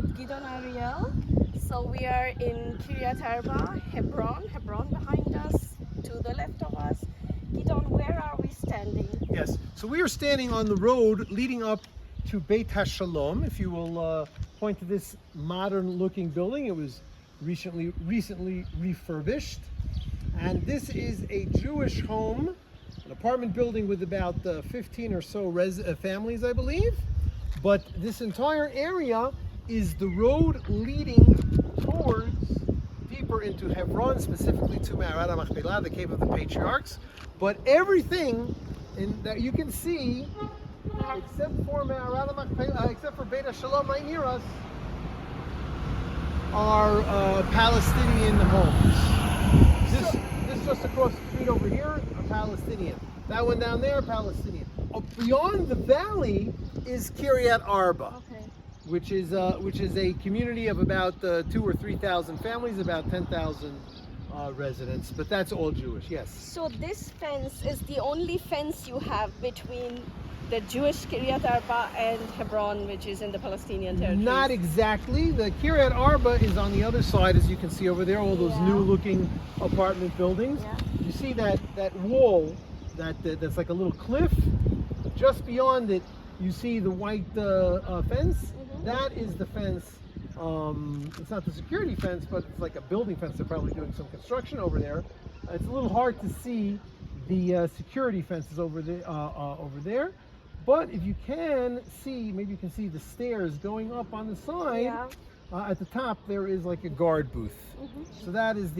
Gidon Ariel. So we are in Kiryat Arba, Hebron behind us, to the left of us. Gidon, where are we standing? Yes, so we are standing on the road leading up to Beit HaShalom. If you will point to this modern-looking building, it was recently refurbished, and this is a Jewish home, an apartment building with about 15 or so families, I believe. But this entire area is the road leading towards deeper into Hebron, specifically to Ma'arat HaMachpelah, the Cave of the Patriarchs. But everything that you can see, except for Ma'arat HaMachpelah, except for Beit HaShalom right near us, are Palestinian homes. This just across the street over here, a Palestinian. That one down there, Palestinian. Beyond the valley is Kiryat Arba, Okay. which is a community of about 2,000 or 3,000 families, about 10,000 residents. But that's all Jewish. Yes. So this fence is the only fence you have between the Jewish Kiryat Arba and Hebron, which is in the Palestinian territory. Not exactly. The Kiryat Arba is on the other side, as you can see over there, all those new-looking apartment buildings. Yeah. You see that wall, that's like a little cliff. Just beyond it, you see the white fence. Mm-hmm. That is the fence. It's not the security fence, but it's like a building fence. They're probably doing some construction over there. It's a little hard to see the security fences over there. But if you can see, maybe you can see the stairs going up on the side. Yeah. At the top, there is like a guard booth. Mm-hmm. So that is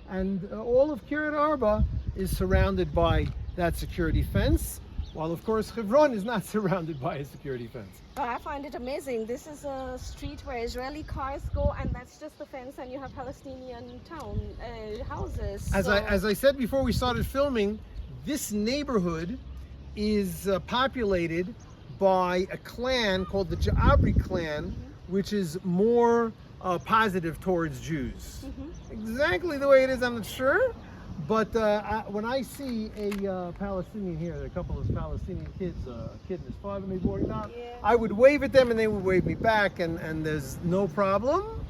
and all of Kiryat Arba is surrounded by that security fence, while of course Hebron is not surrounded by a security fence. I find it amazing. This is a street where Israeli cars go, and that's just the fence, and you have Palestinian houses. As I said before we started filming, this neighborhood is populated by a clan called the Ja'abri clan, which is more positive towards Jews. Exactly the way it is, I'm not sure. But when I see a Palestinian here, a couple of Palestinian kids, a kid and his father maybe walking out, I would wave at them and they would wave me back, and there's no problem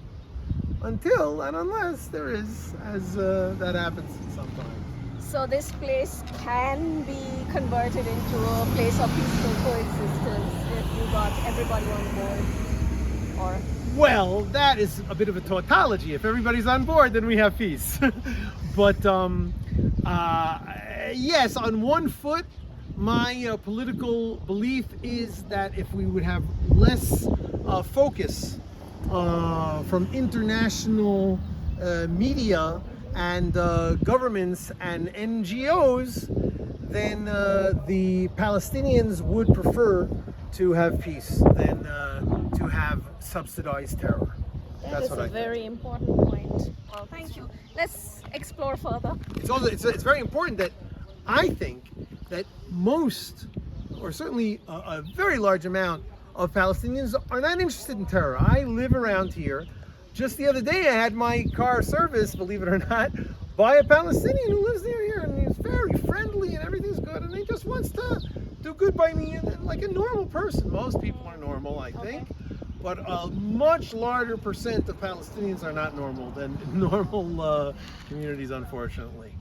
until and unless there is, as that happens sometimes. So this place can be converted into a place of peaceful coexistence if you got everybody on board, or? Well, that is a bit of a tautology. If everybody's on board, then we have peace. But yes, on one foot, my political belief is that if we would have less focus from international media and governments and NGOs, then the Palestinians would prefer to have peace than to have subsidized terror. That's what I think. Very important point. Well, thank you. Let's explore further. It's very important that I think that most, or certainly a very large amount of Palestinians are not interested in terror. I live around here. Just the other day I had my car serviced, believe it or not, by a Palestinian who lives near here, and he's very friendly and everything's good, and he just wants to do good by me and like a normal person. Most people are normal, I think. But a much larger percent of Palestinians are not normal than normal communities, unfortunately.